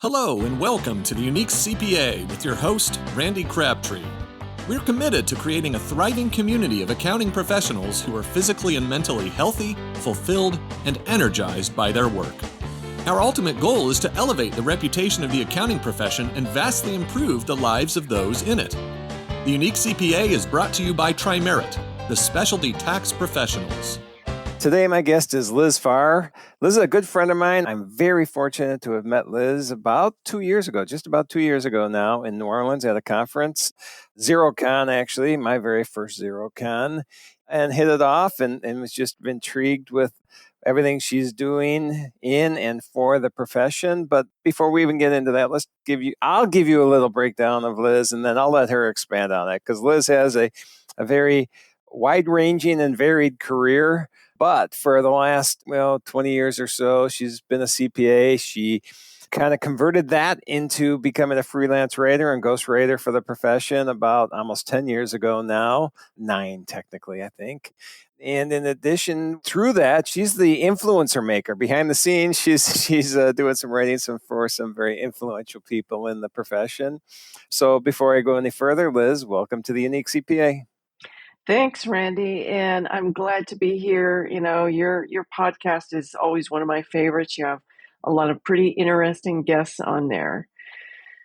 Hello and welcome to the Unique CPA with your host, Randy Crabtree. We're committed to creating a thriving community of accounting professionals who are physically and mentally healthy, fulfilled, and energized by their work. Our ultimate goal is to elevate the reputation of the accounting profession and vastly improve the lives of those in it. The Unique CPA is brought to you by Tri-Merit, the specialty tax professionals. Today, my guest is Liz Farr. Liz is a good friend of mine. I'm very fortunate to have met Liz about 2 years ago, just about 2 years ago now in New Orleans at a conference, ZeroCon actually, my very first ZeroCon, and hit it off and was just intrigued with everything she's doing in and for the profession. But before we even get into that, I'll give you a little breakdown of Liz and then I'll let her expand on it because Liz has a very wide-ranging and varied career. But for the last, 20 years or so, she's been a CPA. She kind of converted that into becoming a freelance writer and ghostwriter for the profession about almost 10 years ago now, 9 technically, I think. And in addition, through that, she's the influencer maker. Behind the scenes, she's doing some writing for some very influential people in the profession. So before I go any further, Liz, welcome to the Unique CPA. Thanks, Randy, and I'm glad to be here. You know, your podcast is always one of my favorites. You have a lot of pretty interesting guests on there.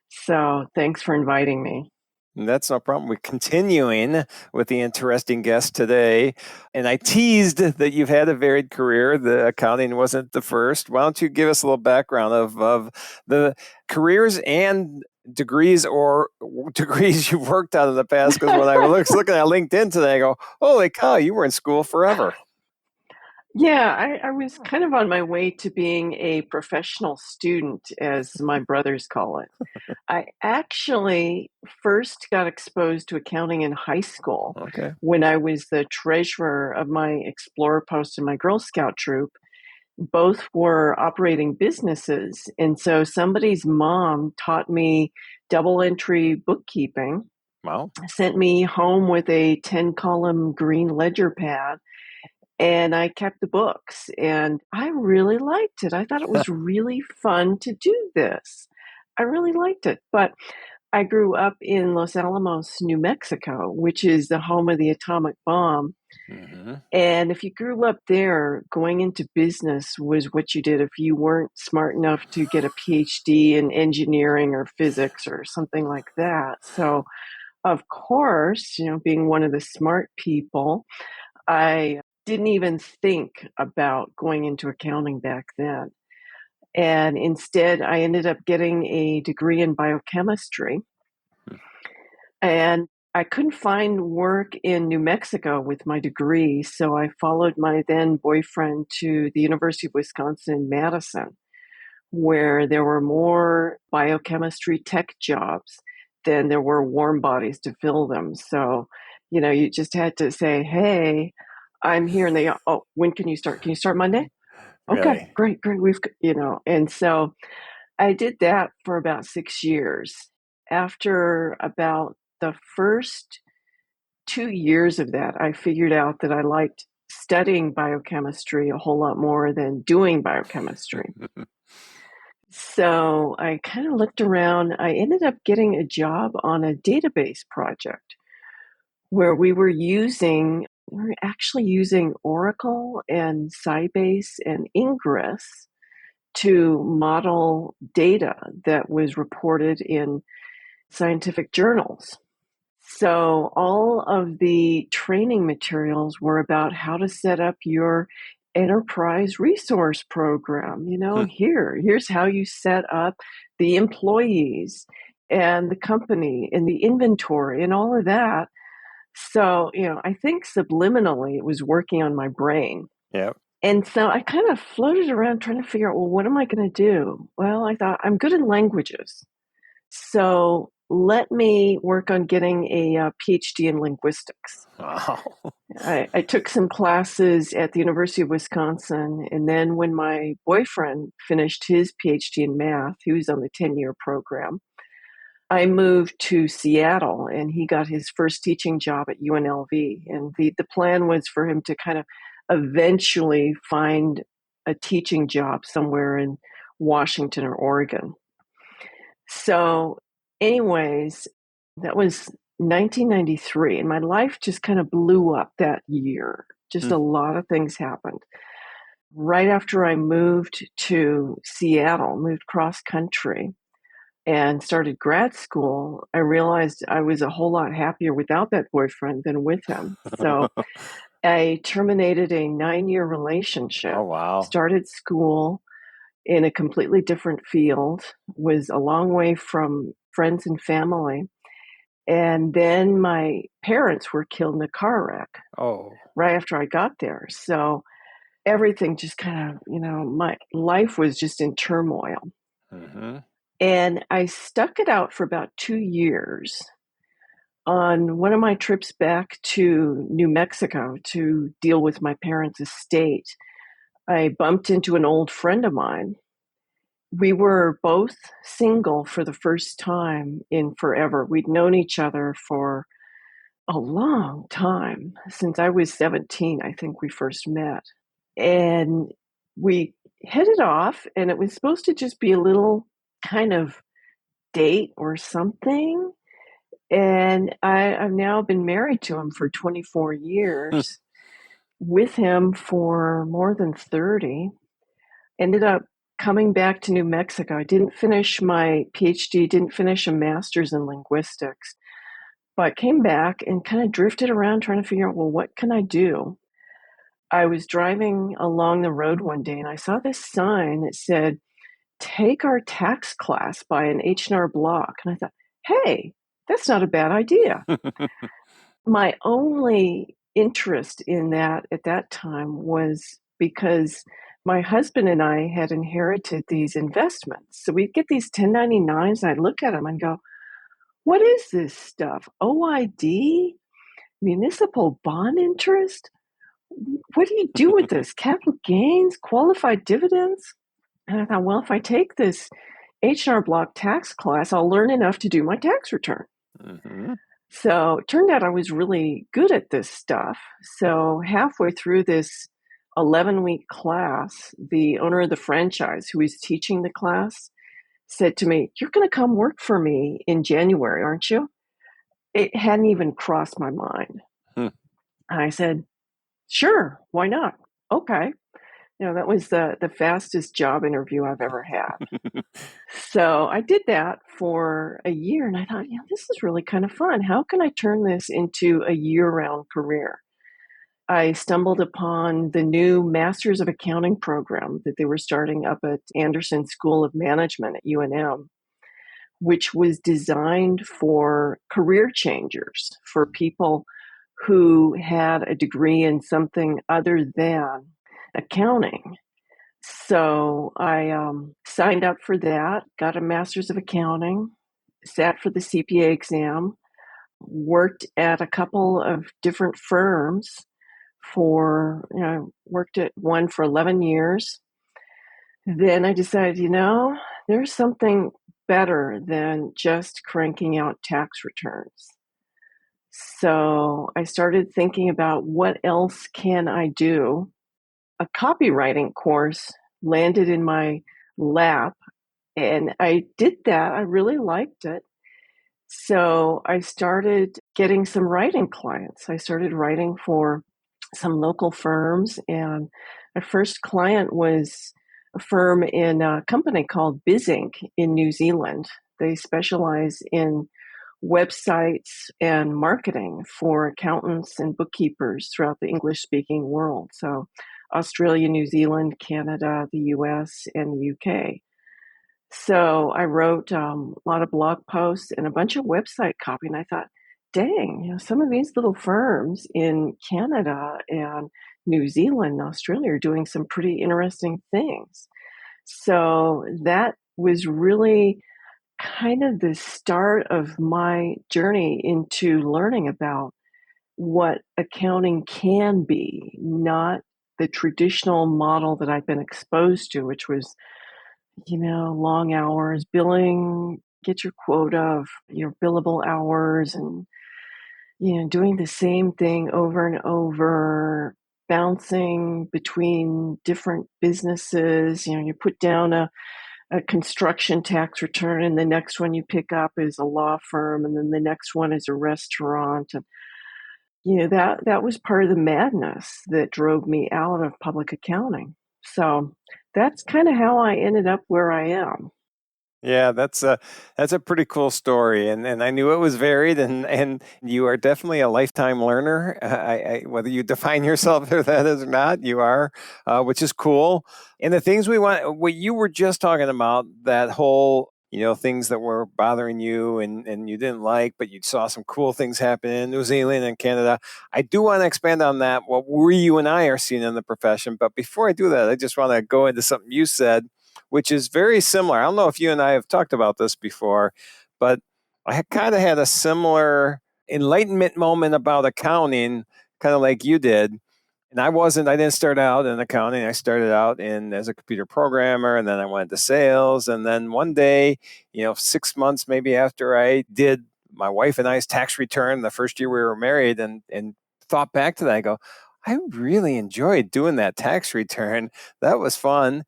So thanks for inviting me. That's no problem. We're continuing with the interesting guest today. And I teased that you've had a varied career. The accounting wasn't the first. Why don't you give us a little background of the careers and degrees you've worked on in the past? Because when I was looking at LinkedIn today, I go, holy cow, you were in school forever. Yeah, I was kind of on my way to being a professional student, as my brothers call it. I actually first got exposed to accounting in high school when I was the treasurer of my Explorer post and my Girl Scout troop. Both were operating businesses. And so somebody's mom taught me double entry bookkeeping. Wow. Sent me home with a 10-column green ledger pad. And I kept the books and I really liked it. I thought it was really fun to do this. I really liked it. But I grew up in Los Alamos, New Mexico, which is the home of the atomic bomb. Mm-hmm. And if you grew up there, going into business was what you did if you weren't smart enough to get a PhD in engineering or physics or something like that. So, of course, being one of the smart people, I didn't even think about going into accounting back then. And instead, I ended up getting a degree in biochemistry. And I couldn't find work in New Mexico with my degree, so I followed my then boyfriend to the University of Wisconsin-Madison, where there were more biochemistry tech jobs than there were warm bodies to fill them. So, you just had to say, hey, I'm here. And they, when can you start? Can you start Monday? Okay, great. And so I did that for about 6 years. After about the first 2 years of that, I figured out that I liked studying biochemistry a whole lot more than doing biochemistry. So I kind of looked around. I ended up getting a job on a database project where we were actually using Oracle and Sybase and Ingress to model data that was reported in scientific journals. So all of the training materials were about how to set up your enterprise resource program. Here's how you set up the employees and the company and the inventory and all of that. So, I think subliminally it was working on my brain. Yeah. And so I kind of floated around trying to figure out, well, what am I going to do? Well, I thought I'm good in languages. So let me work on getting a PhD in linguistics. Wow. I took some classes at the University of Wisconsin. And then when my boyfriend finished his PhD in math, he was on the 10-year program. I moved to Seattle and he got his first teaching job at UNLV. And the plan was for him to kind of eventually find a teaching job somewhere in Washington or Oregon. So anyways, that was 1993, and my life just kind of blew up that year. Just a lot of things happened. Right after I moved to Seattle, moved cross country and started grad school, I realized I was a whole lot happier without that boyfriend than with him. So I terminated a 9-year relationship, Oh, wow. started school in a completely different field, was a long way from friends and family. And then my parents were killed in a car wreck Oh. right after I got there. So everything just kind of, my life was just in turmoil. Mm-hmm. And I stuck it out for about 2 years. On one of my trips back to New Mexico to deal with my parents' estate, I bumped into an old friend of mine. We were both single for the first time in forever. We'd known each other for a long time. Since I was 17, I think we first met. And we hit it off, and it was supposed to just be a little kind of date or something. And I've now been married to him for 24 years, with him for more than 30. Ended up coming back to New Mexico. I didn't finish my PhD, didn't finish a master's in linguistics, but came back and kind of drifted around trying to figure out, well, what can I do? I was driving along the road one day and I saw this sign that said, "Take our tax class by an H&R Block." And I thought, hey, that's not a bad idea. My only interest in that at that time was because my husband and I had inherited these investments. So we'd get these 1099s, and I'd look at them and go, what is this stuff? OID? Municipal bond interest? What do you do with this? Capital gains? Qualified dividends? And I thought, well, if I take this H&R Block tax class, I'll learn enough to do my tax return. Mm-hmm. So it turned out I was really good at this stuff. So halfway through this 11-week class, the owner of the franchise who was teaching the class said to me, "You're going to come work for me in January, aren't you?" It hadn't even crossed my mind. And I said, "Sure, why not?" Okay. That was the fastest job interview I've ever had. So I did that for a year, and I thought, this is really kind of fun. How can I turn this into a year-round career? I stumbled upon the new Masters of Accounting program that they were starting up at Anderson School of Management at UNM, which was designed for career changers, for people who had a degree in something other than accounting. So I signed up for that, got a Master's of Accounting, sat for the CPA exam, worked at a couple of different firms worked at one for 11 years. Then I decided, there's something better than just cranking out tax returns. So I started thinking about what else can I do. A copywriting course landed in my lap, and I did that. I really liked it. So I started getting some writing clients. I started writing for some local firms, and my first client was a firm in a company called BizInc in New Zealand. They specialize in websites and marketing for accountants and bookkeepers throughout the English-speaking world. So Australia, New Zealand, Canada, the US, and the UK. So I wrote a lot of blog posts and a bunch of website copy, and I thought, dang, some of these little firms in Canada and New Zealand and Australia are doing some pretty interesting things. So that was really kind of the start of my journey into learning about what accounting can be, not the traditional model that I've been exposed to, which was, long hours, billing, get your quota of your billable hours, and, doing the same thing over and over, bouncing between different businesses. You put down a a construction tax return, and the next one you pick up is a law firm, and then the next one is a restaurant. And that was part of the madness that drove me out of public accounting. So that's kind of how I ended up where I am. Yeah, that's a pretty cool story, and I knew it was varied, and you are definitely a lifetime learner. Whether you define yourself as that or not, you are, which is cool. And the things we want, what you were just talking about, that whole things that were bothering you and you didn't like, but you saw some cool things happen in New Zealand and Canada. I do want to expand on that. What you and I are seeing in the profession, but before I do that, I just want to go into something you said, which is very similar. I don't know if you and I have talked about this before, but I kind of had a similar enlightenment moment about accounting, kind of like you did. And I didn't start out in accounting. I started out as a computer programmer, and then I went to sales. And then one day, 6 months maybe after I did my wife and I's tax return the first year we were married, and thought back to that, I go, I really enjoyed doing that tax return. That was fun.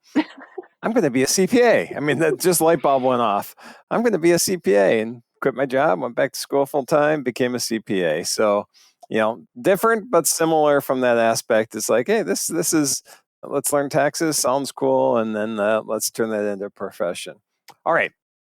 I'm going to be a CPA. I mean, that just light bulb went off. I'm going to be a CPA, and quit my job, went back to school full time, became a CPA. So, different but similar from that aspect. It's like, hey, this is let's learn taxes. Sounds cool, and then let's turn that into a profession. All right,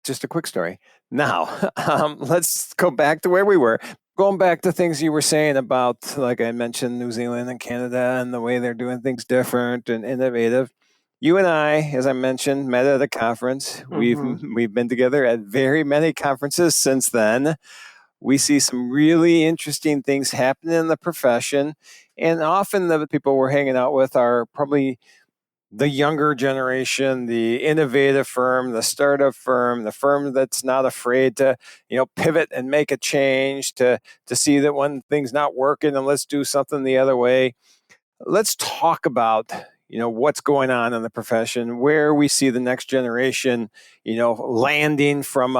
just a quick story. Now, let's go back to where we were. Going back to things you were saying about, like I mentioned, New Zealand and Canada and the way they're doing things different and innovative. You and I, as I mentioned, met at a conference. Hmm. We've been together at very many conferences since then. We see some really interesting things happening in the profession, and often the people we're hanging out with are probably the younger generation, the innovative firm, the startup firm, the firm that's not afraid to, pivot and make a change to see that when things not working and let's do something the other way. Let's talk about what's going on in the profession, where we see the next generation landing from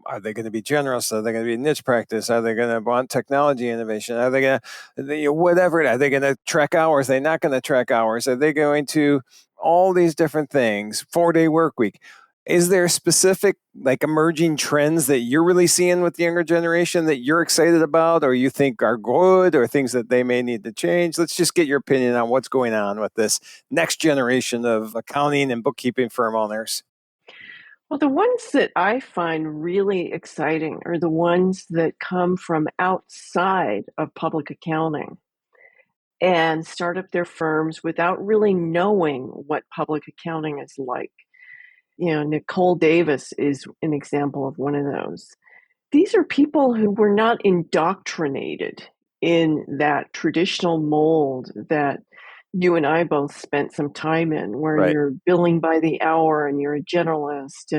are they going to be generous? Are they going to be niche practice? Are they going to want technology innovation? Are they going to whatever? Are they going to track hours? Are they not going to track hours? Are they going to all these different things? 4-day work week. Is there specific like emerging trends that you're really seeing with the younger generation that you're excited about, or you think are good, or things that they may need to change? Let's just get your opinion on what's going on with this next generation of accounting and bookkeeping firm owners. Well, the ones that I find really exciting are the ones that come from outside of public accounting and start up their firms without really knowing what public accounting is like. Nicole Davis is an example of one of those. These are people who were not indoctrinated in that traditional mold that you and I both spent some time in, where Right. you're billing by the hour and you're a generalist,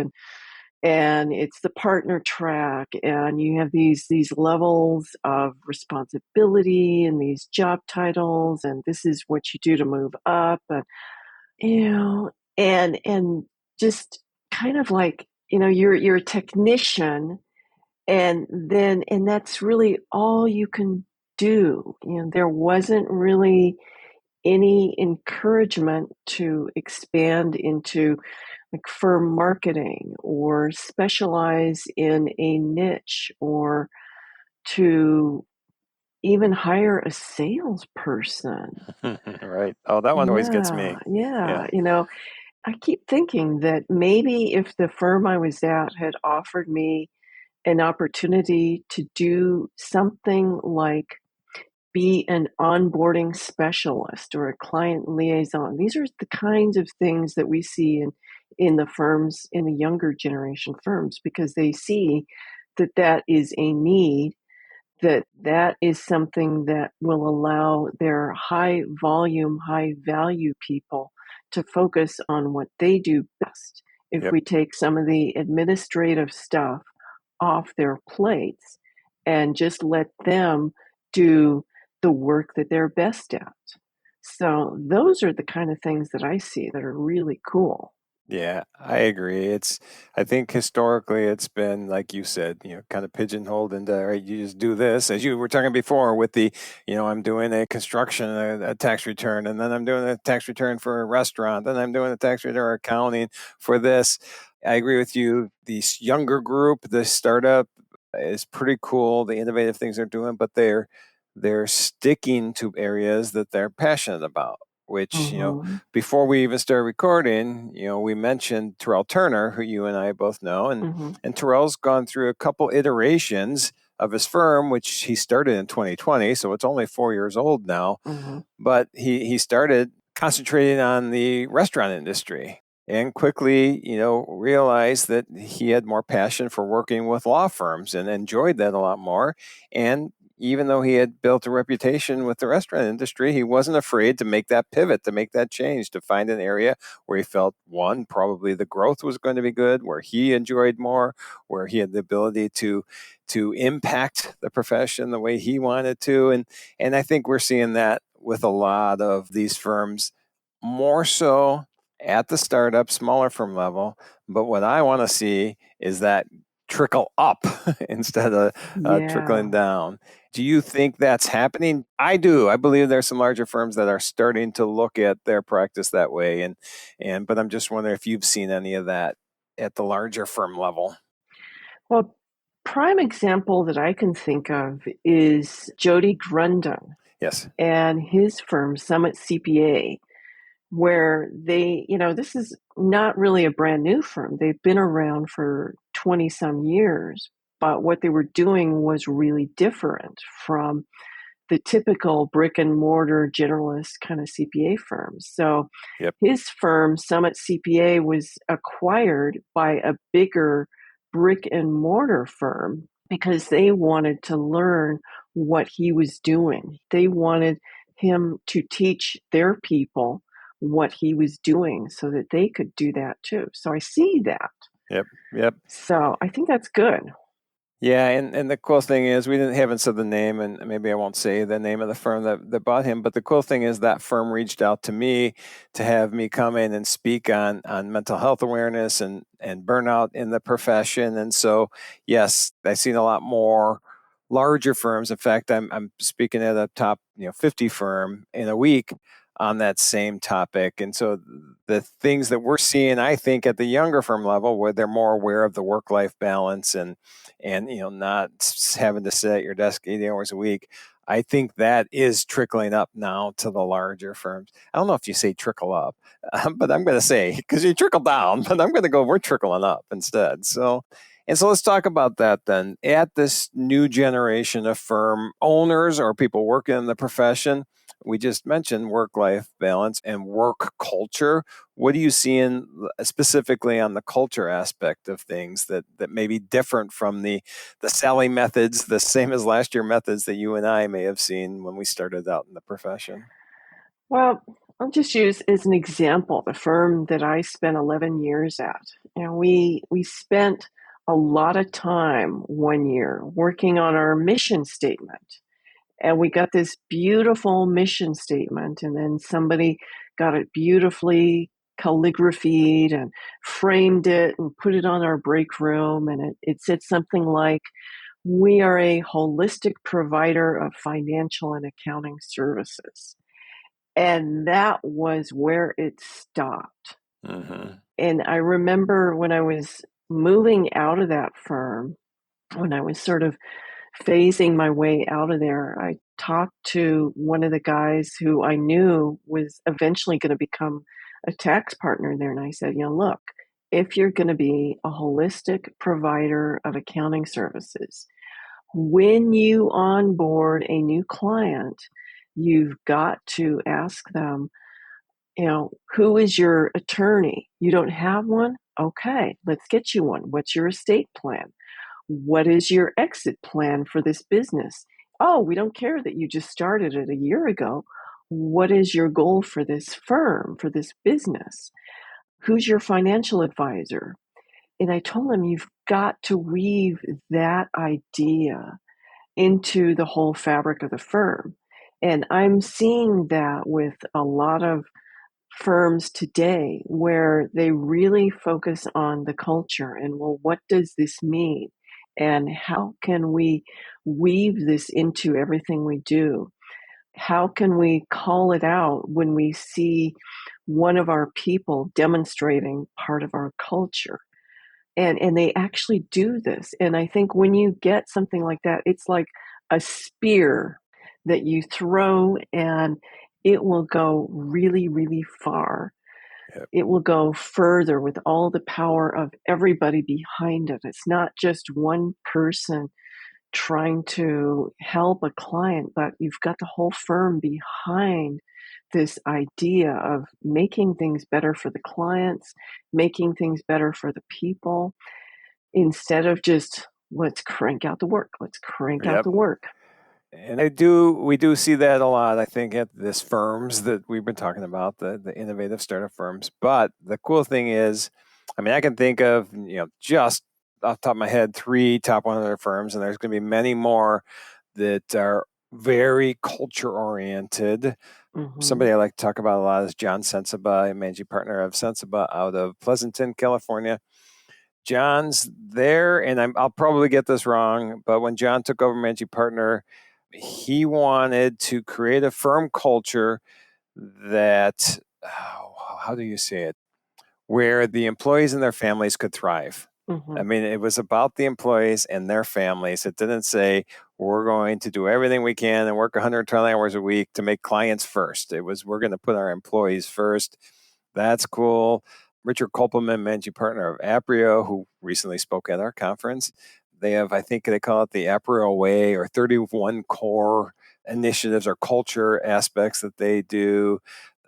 and it's the partner track, and you have these levels of responsibility and these job titles, and this is what you do to move up, and you know and just kind of like, you're a technician, and that's really all you can do. There wasn't really any encouragement to expand into like firm marketing or specialize in a niche, or to even hire a salesperson. Right. Oh, that one always gets Yeah, me. yeah. Yeah. I keep thinking that maybe if the firm I was at had offered me an opportunity to do something like be an onboarding specialist or a client liaison. These are the kinds of things that we see in the firms, in the younger generation firms, because they see that that is a need, that is something that will allow their high volume, high value people to focus on what they do best. If Yep. we take some of the administrative stuff off their plates and just let them do the work that they're best at. So those are the kind of things that I see that are really cool. Yeah, I agree. I think historically it's been, like you said, kind of pigeonholed into, all right, you just do this, as you were talking before with the, I'm doing a construction, a tax return, and then I'm doing a tax return for a restaurant, then I'm doing a tax return or accounting for this. I agree with you. The younger group, the startup is pretty cool, the innovative things they're doing, but they're sticking to areas that they're passionate about, which, Mm-hmm. before we even started recording, we mentioned Terrell Turner, who you and I both know, and Mm-hmm. and Terrell's gone through a couple iterations of his firm, which he started in 2020, so it's only 4 years old now. Mm-hmm. But he started concentrating on the restaurant industry and quickly, realized that he had more passion for working with law firms and enjoyed that a lot more. And even though he had built a reputation with the restaurant industry, he wasn't afraid to make that pivot, to make that change, to find an area where he felt, one, probably the growth was going to be good, where he enjoyed more, where he had the ability to impact the profession the way he wanted to. And I think we're seeing that with a lot of these firms, more so at the startup, smaller firm level. But what I want to see is that trickle up instead of trickling Yeah. down. Do you think that's happening? I do. I believe there's some larger firms that are starting to look at their practice that way. And but I'm just wondering if you've seen any of that at the larger firm level. Well, prime example that I can think of is Jody Grundon Yes. and his firm, Summit CPA, where this is not really a brand new firm. They've been around for 20 some years, but what they were doing was really different from the typical brick and mortar generalist kind of CPA firms. So Yep. his firm, Summit CPA, was acquired by a bigger brick and mortar firm because they wanted to learn what he was doing. They wanted him to teach their people what he was doing so that they could do that too. So I see that. Yep. Yep. So I think that's good. Yeah, and the cool thing is we haven't said the name, and maybe I won't say the name of the firm that bought him. But the cool thing is that firm reached out to me to have me come in and speak on mental health awareness and burnout in the profession. And so, yes, I've seen a lot more larger firms. In fact, I'm speaking at a top 50 firm in a week on that same topic. And so the things that we're seeing, I think, at the younger firm level, where they're more aware of the work-life balance and not having to sit at your desk 80 hours a week, I think that is trickling up now to the larger firms. I don't know if you say trickle up, but I'm going to say, because you trickle down, but I'm going to go, we're trickling up instead. So let's talk about that then. At this new generation of firm owners or people working in the profession, we just mentioned work-life balance and work culture. What are you seeing specifically on the culture aspect of things that may be different from the Sally methods, the same as last year methods that you and I may have seen when we started out in the profession? Well, I'll just use as an example the firm that I spent 11 years at. We spent a lot of time one year working on our mission statement. And we got this beautiful mission statement, and then somebody got it beautifully calligraphied and framed it and put it on our break room. And it said something like, "We are a holistic provider of financial and accounting services." And that was where it stopped. Mm-hmm. And I remember when I was moving out of that firm, when I was sort of phasing my way out of there, I talked to one of the guys who I knew was eventually going to become a tax partner there. And I said, look, if you're going to be a holistic provider of accounting services, when you onboard a new client, you've got to ask them, who is your attorney? You don't have one? Okay, let's get you one. What's your estate plan? What is your exit plan for this business? Oh, we don't care that you just started it a year ago. What is your goal for this firm, for this business? Who's your financial advisor? And I told him, you've got to weave that idea into the whole fabric of the firm. And I'm seeing that with a lot of firms today where they really focus on the culture and, well, what does this mean? And how can we weave this into everything we do? How can we call it out when we see one of our people demonstrating part of our culture? And they actually do this. And I think when you get something like that, it's like a spear that you throw and it will go really, really far. Yep. It will go further with all the power of everybody behind it. It's not just one person trying to help a client, but you've got the whole firm behind this idea of making things better for the clients, making things better for the people, instead of just let's crank out the work, let's crank out Yep. the work. And we do see that a lot, I think, at this firms that we've been talking about, the innovative startup firms. But the cool thing is, I mean, I can think of, just off the top of my head, 3 top 100 firms, and there's going to be many more that are very culture oriented. Mm-hmm. Somebody I like to talk about a lot is John Sensiba, managing partner of Sensiba out of Pleasanton, California. John's there, and I'll probably get this wrong, but when John took over managing partner, he wanted to create a firm culture that, how do you say it, where the employees and their families could thrive. Mm-hmm. I mean, it was about the employees and their families. It didn't say we're going to do everything we can and work 120 hours a week to make clients first. It was we're going to put our employees first. That's cool. Richard Kopelman, managing partner of Aprio, who recently spoke at our conference, they have, I think they call it the Aprio Way, or 31 core initiatives or culture aspects that they do.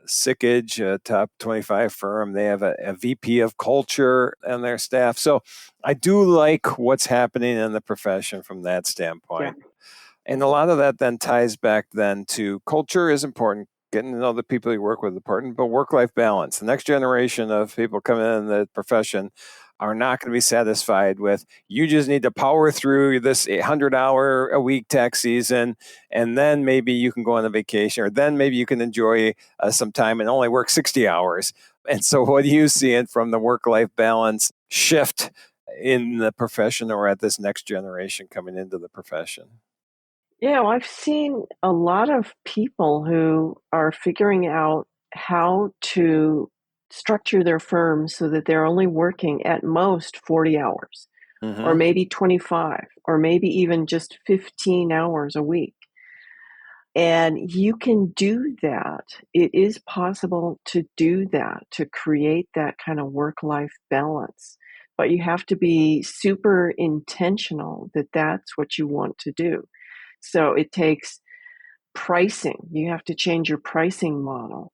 Sickage, a top 25 firm, they have a VP of culture and their staff. So I do like what's happening in the profession from that standpoint. Yeah. And a lot of that then ties back then to culture is important. Getting to know the people you work with is important, but work-life balance. The next generation of people coming in the profession are not going to be satisfied with, you just need to power through this 100-hour-a-week tax season, and then maybe you can go on a vacation, or then maybe you can enjoy some time and only work 60 hours. And so what are you seeing from the work-life balance shift in the profession, or at this next generation coming into the profession? Yeah, well, I've seen a lot of people who are figuring out how to structure their firms so that they're only working at most 40 hours, or maybe 25, or maybe even just 15 hours a week. And you can do that. It is possible to do that, to create that kind of work-life balance. But you have to be super intentional that that's what you want to do. So it takes pricing. You have to change your pricing model.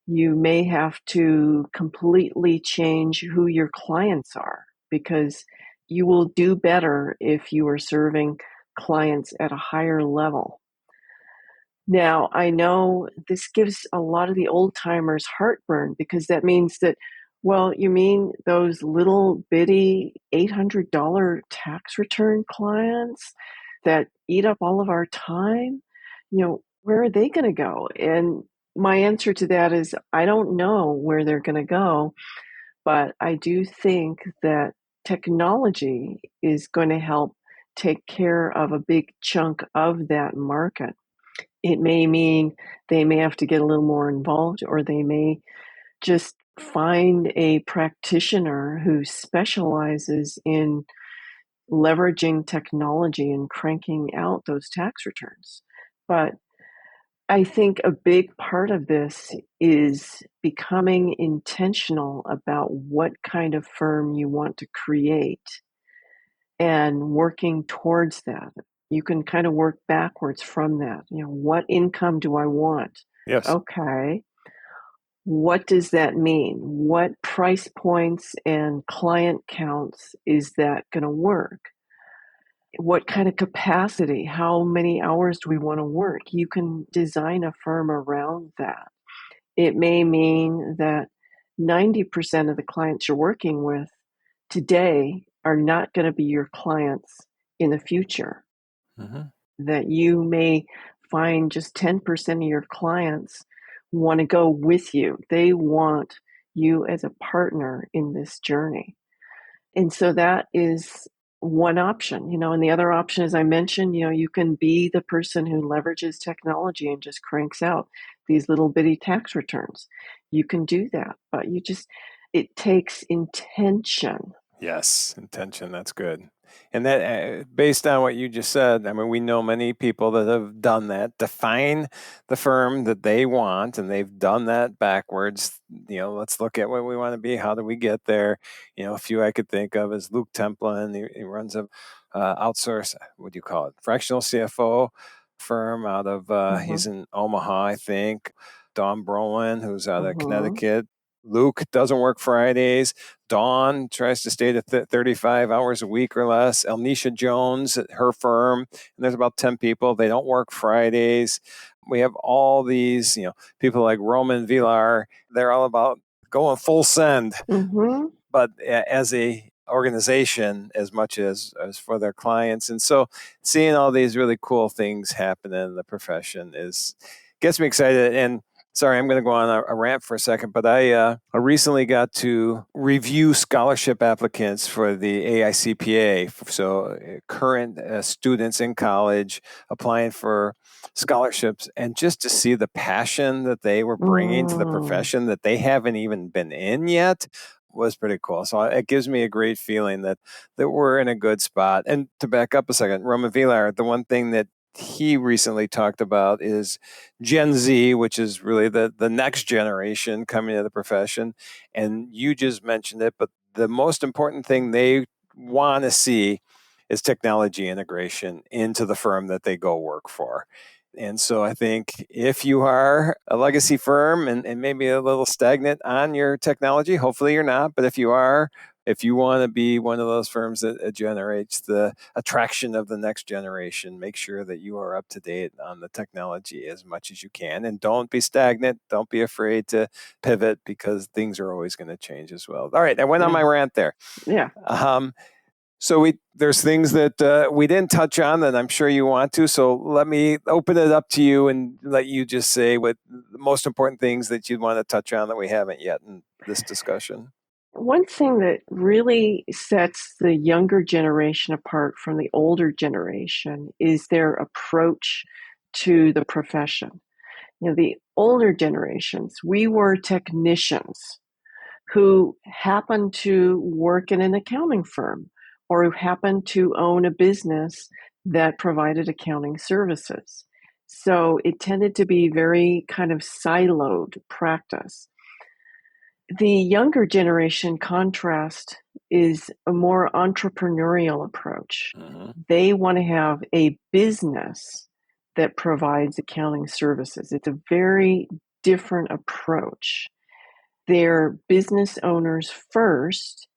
You may have to completely change who your clients are, because you will do better if you are serving clients at a higher level. Now, I know this gives a lot of the old timers heartburn, because that means that, well, you mean those little bitty $800 tax return clients that eat up all of our time? Where are they going to go? And my answer to that is, I don't know where they're going to go, but I do think that technology is going to help take care of a big chunk of that market. It may mean they may have to get a little more involved, or they may just find a practitioner who specializes in leveraging technology and cranking out those tax returns. But I think a big part of this is becoming intentional about what kind of firm you want to create and working towards that. You can kind of work backwards from that. What income do I want? Yes. Okay. What does that mean? What price points and client counts is that going to work? What kind of capacity? How many hours do we want to work? You can design a firm around that. It may mean that 90% of the clients you're working with today are not going to be your clients in the future. That you may find just 10% of your clients want to go with you. They want you as a partner in this journey. And so that is one option, and the other option, as I mentioned, you can be the person who leverages technology and just cranks out these little bitty tax returns. You can do that, but it takes intention. Yes, intention. That's good. And that, based on what you just said, I mean, we know many people that have done that, define the firm that they want, and they've done that backwards. Let's look at what we want to be. How do we get there? A few I could think of is Luke Templin. He runs a outsource, what do you call it? Fractional CFO firm out of, he's in Omaha, I think. Dawn Brolin, who's out of Connecticut. Luke doesn't work Fridays. Dawn tries to stay to 35 hours a week or less. Elnisha Jones at her firm, and there's about 10 people. They don't work Fridays. We have all these, people like Roman Villar. They're all about going full send. But as a organization, as much as for their clients. And so seeing all these really cool things happen in the profession gets me excited. And sorry, I'm going to go on a rant for a second, but I recently got to review scholarship applicants for the AICPA. So current students in college applying for scholarships, and just to see the passion that they were bringing to the profession that they haven't even been in yet was pretty cool. So it gives me a great feeling that we're in a good spot. And to back up a second, Roman Villar, the one thing that he recently talked about is Gen Z, which is really the next generation coming to the profession. And you just mentioned it, but the most important thing they want to see is technology integration into the firm that they go work for. And so I think if you are a legacy firm and maybe a little stagnant on your technology, hopefully you're not, but if you are, if you want to be one of those firms that generates the attraction of the next generation, make sure that you are up to date on the technology as much as you can. And don't be stagnant. Don't be afraid to pivot, because things are always going to change as well. All right, I went on my rant there. Yeah. So there's things that we didn't touch on that I'm sure you want to. So let me open it up to you and let you just say what the most important things that you'd want to touch on that we haven't yet in this discussion. One thing that really sets the younger generation apart from the older generation is their approach to the profession. The older generations, we were technicians who happened to work in an accounting firm or who happened to own a business that provided accounting services. So it tended to be very kind of siloed practice. The younger generation contrast is a more entrepreneurial approach. They want to have a business that provides accounting services. It's a very different approach. They're business owners first,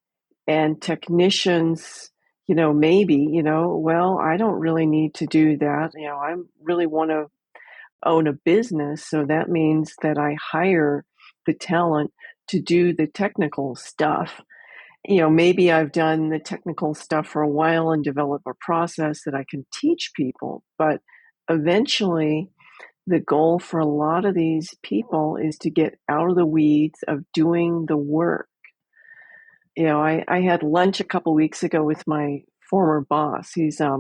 and technicians, maybe, well, I don't really need to do that. I really want to own a business. So that means that I hire the talent to do the technical stuff. Maybe I've done the technical stuff for a while and develop a process that I can teach people. But eventually, the goal for a lot of these people is to get out of the weeds of doing the work. I had lunch a couple weeks ago with my former boss. He's a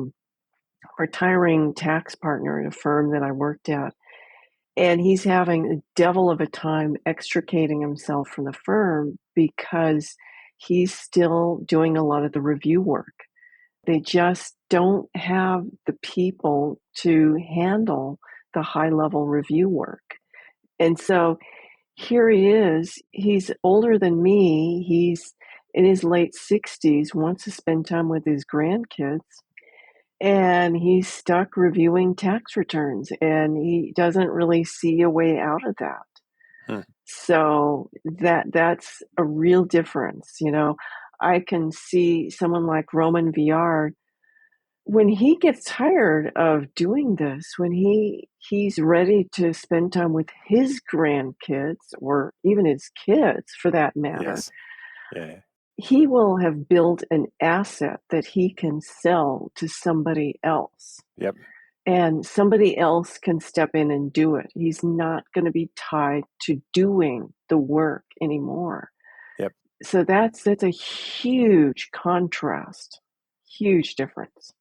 retiring tax partner at a firm that I worked at. And he's having a devil of a time extricating himself from the firm because he's still doing a lot of the review work. They just don't have the people to handle the high-level review work. And so here he is. He's older than me. He's in his late 60s, wants to spend time with his grandkids. And he's stuck reviewing tax returns, and he doesn't really see a way out of that. So that's a real difference. I can see someone like Roman Villar, when he gets tired of doing this, when he's ready to spend time with his grandkids, or even his kids for that matter. Yes. Yeah. He will have built an asset that he can sell to somebody else. Yep. and somebody else can step in and do it. He's not going to be tied to doing the work anymore. Yep. So that's a huge contrast, huge difference.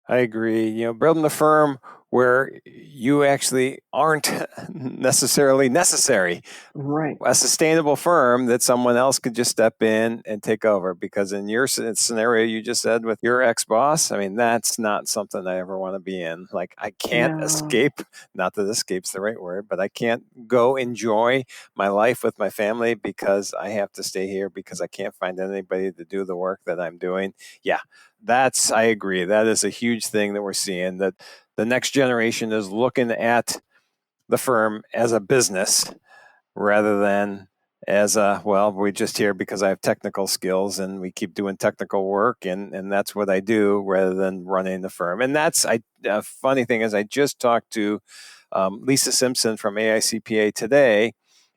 I agree. Building a firm where you actually aren't necessarily necessary. Right. A sustainable firm that someone else could just step in and take over. Because in your scenario you just said with your ex-boss, I mean, that's not something I ever want to be in. Like, I can't No. escape, not that escape's the right word, but I can't go enjoy my life with my family because I have to stay here because I can't find anybody to do the work that I'm doing. Yeah, I agree. That is a huge thing that we're seeing, that the next generation is looking at the firm as a business rather than as we're just here because I have technical skills and we keep doing technical work and that's what I do rather than running the firm. And funny thing is I just talked to Lisa Simpson from AICPA today.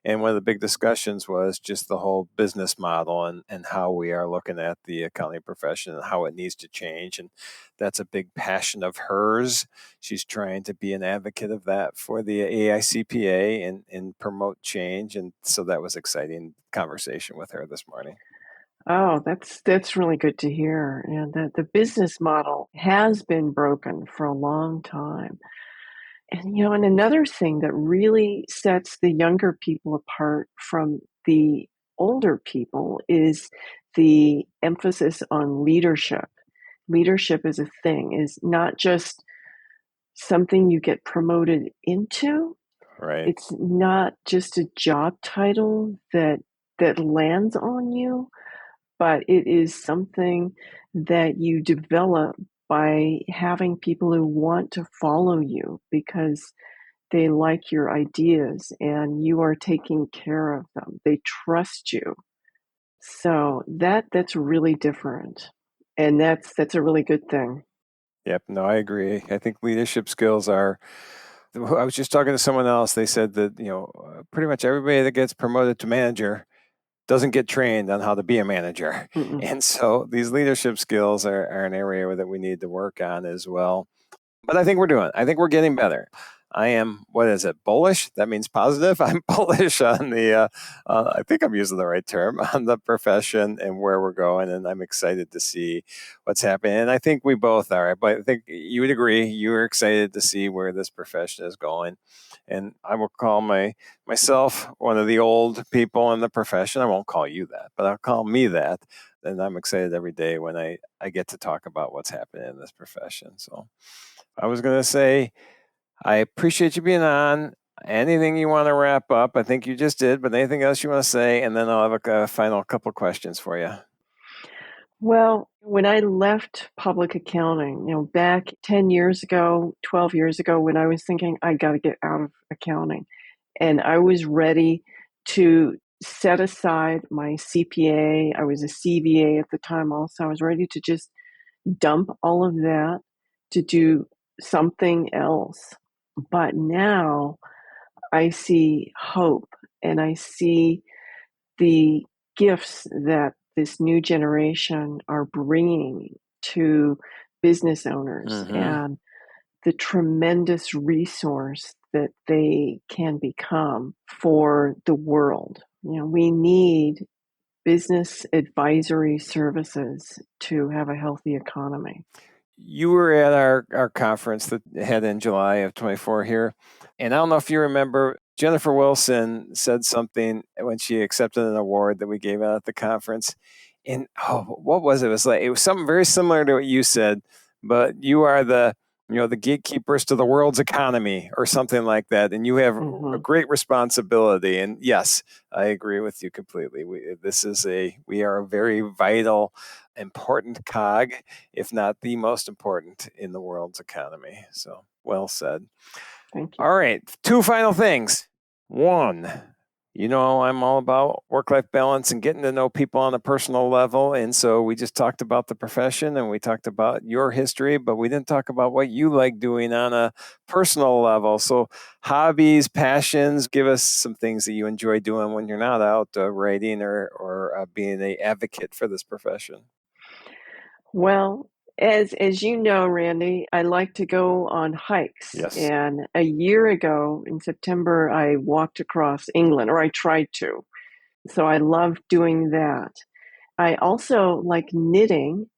And one of the big discussions was just the whole business model and how we are looking at the accounting profession and how it needs to change. And that's a big passion of hers. She's trying to be an advocate of that for the AICPA and promote change. And so that was exciting conversation with her this morning. Oh, that's really good to hear. And that the business model has been broken for a long time. And another thing that really sets the younger people apart from the older people is the emphasis on leadership. Leadership is a thing, is not just something you get promoted into. Right. It's not just a job title that lands on you, but it is something that you develop by having people who want to follow you because they like your ideas and you are taking care of them. They trust you. So that's really different. And that's a really good thing. Yep. No, I agree. I think leadership skills are. I was just talking to someone else. They said that, pretty much everybody that gets promoted to manager doesn't get trained on how to be a manager. Mm-mm. And so these leadership skills are an area that we need to work on as well. But I think we're getting better. I am, what is it, bullish? That means positive. I'm bullish on I think I'm using the right term, on the profession and where we're going. And I'm excited to see what's happening. And I think we both are. But I think you would agree, you're excited to see where this profession is going. And I will call myself one of the old people in the profession. I won't call you that, but I'll call me that. And I'm excited every day when I get to talk about what's happening in this profession. So I was going to say, I appreciate you being on. Anything you want to wrap up? I think you just did, but anything else you want to say? And then I'll have a final couple of questions for you. Well, when I left public accounting, back 10 years ago, 12 years ago, when I was thinking I got to get out of accounting, and I was ready to set aside my CPA. I was a CVA at the time also. I was ready to just dump all of that to do something else. But now I see hope and I see the gifts that this new generation are bringing to business owners and the tremendous resource that they can become for the world. We need business advisory services to have a healthy economy. You were at our conference that had in July of 24 here. And I don't know if you remember, Jennifer Wilson said something when she accepted an award that we gave out at the conference. And what was it? It was something very similar to what you said, but you are the gatekeepers to the world's economy or something like that. And you have a great responsibility. And yes, I agree with you completely. We are a very vital, important cog, if not the most important in the world's economy. So well said. Thank you. All right. Two final things. One, I'm all about work-life balance and getting to know people on a personal level. And so we just talked about the profession and we talked about your history, but we didn't talk about what you like doing on a personal level. So hobbies, passions, give us some things that you enjoy doing when you're not out writing or being an advocate for this profession. Well, As you know, Randy, I like to go on hikes. Yes. And a year ago in September, I walked across England, or I tried to. So I love doing that. I also like knitting.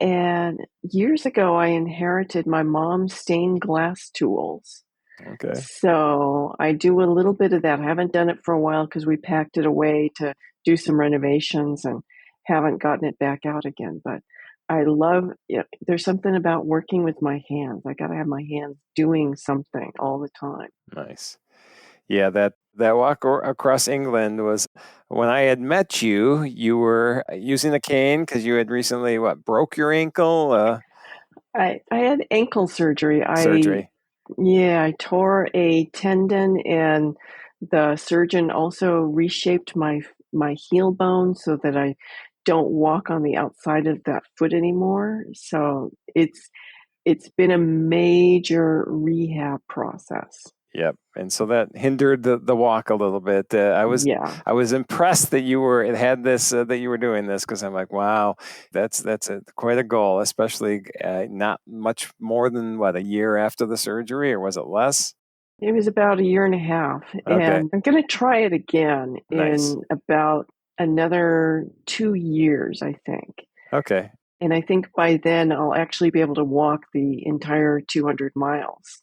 And years ago, I inherited my mom's stained glass tools. Okay. So I do a little bit of that. I haven't done it for a while because we packed it away to do some renovations and haven't gotten it back out again. But I love it. There's something about working with my hands. I got to have my hands doing something all the time. Nice. Yeah, that walk across England was when I had met you. You were using a cane because you had recently broke your ankle I had ankle surgery. surgery. I tore a tendon, and the surgeon also reshaped my heel bone so that I don't walk on the outside of that foot anymore. So it's been a major rehab process. Yep. And so that hindered the walk a little bit. Yeah. I was impressed that you had this that you were doing this because I'm like, wow, that's quite a goal, especially not much more than a year after the surgery, or was it less? It was about a year and a half, Okay. and I'm going to try it again Nice. in about another 2 years, I think. Okay. And I think by then I'll actually be able to walk the entire 200 miles.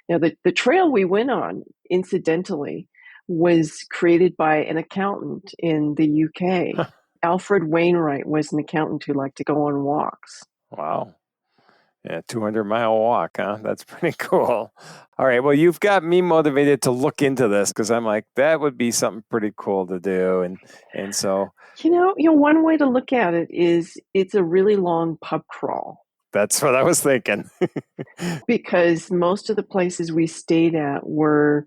Now, the trail we went on, incidentally, was created by an accountant in the UK. Alfred Wainwright was an accountant who liked to go on walks. Wow. Yeah, 200-mile walk, huh? That's pretty cool. All right. Well, you've got me motivated to look into this because I'm like, that would be something pretty cool to do. And so One way to look at it is it's a really long pub crawl. that's what I was thinking. Because most of the places we stayed at were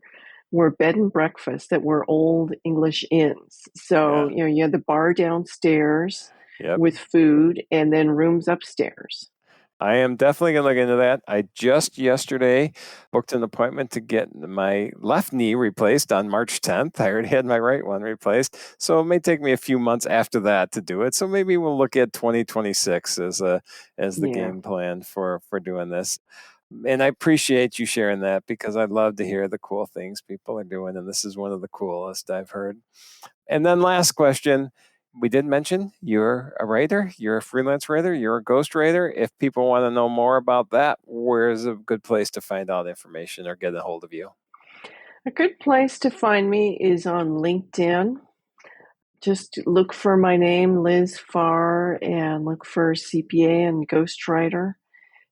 bed and breakfast that were old English inns. So, Yeah. you had the bar downstairs Yep. with food and then rooms upstairs. I am definitely going to look into that. I just yesterday booked an appointment to get my left knee replaced on March 10th. I already had my right one replaced. So it may take me a few months after that to do it. So maybe we'll look at 2026 as the Yeah. game plan for doing this. And I appreciate you sharing that because I'd love to hear the cool things people are doing. And this is one of the coolest I've heard. And then last question. We did mention you're a writer, you're a freelance writer, you're a ghostwriter. If people want to know more about that, where's a good place to find out information or get a hold of you? A good place to find me is on LinkedIn. Just look for my name, Liz Farr, and look for CPA and ghostwriter.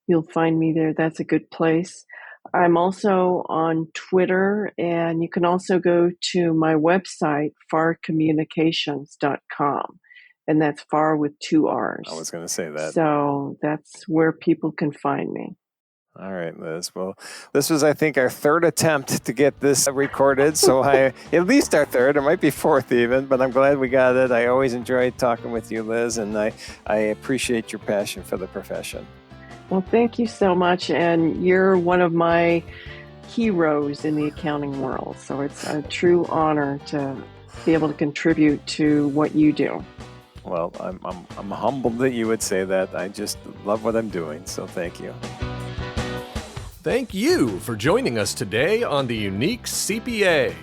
You'll find me there. That's a good place. I'm also on Twitter, and you can also go to my website, farcommunications.com. And that's Far with 2 R's. I was going to say that. So that's where people can find me. All right, Liz. Well, this was, I think, our third attempt to get this recorded. So at least our third, it might be fourth even, but I'm glad we got it. I always enjoy talking with you, Liz, and I appreciate your passion for the profession. Well, thank you so much. And you're one of my heroes in the accounting world. So it's a true honor to be able to contribute to what you do. Well, I'm humbled that you would say that. I just love what I'm doing. So thank you. Thank you for joining us today on the Unique CPA.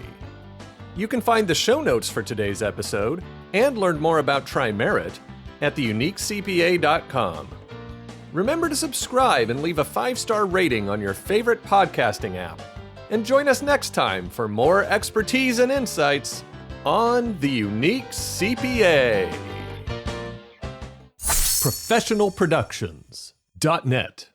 You can find the show notes for today's episode and learn more about TriMerit at theuniquecpa.com. Remember to subscribe and leave a 5-star rating on your favorite podcasting app. And join us next time for more expertise and insights on the Unique CPA. Professionalproductions.net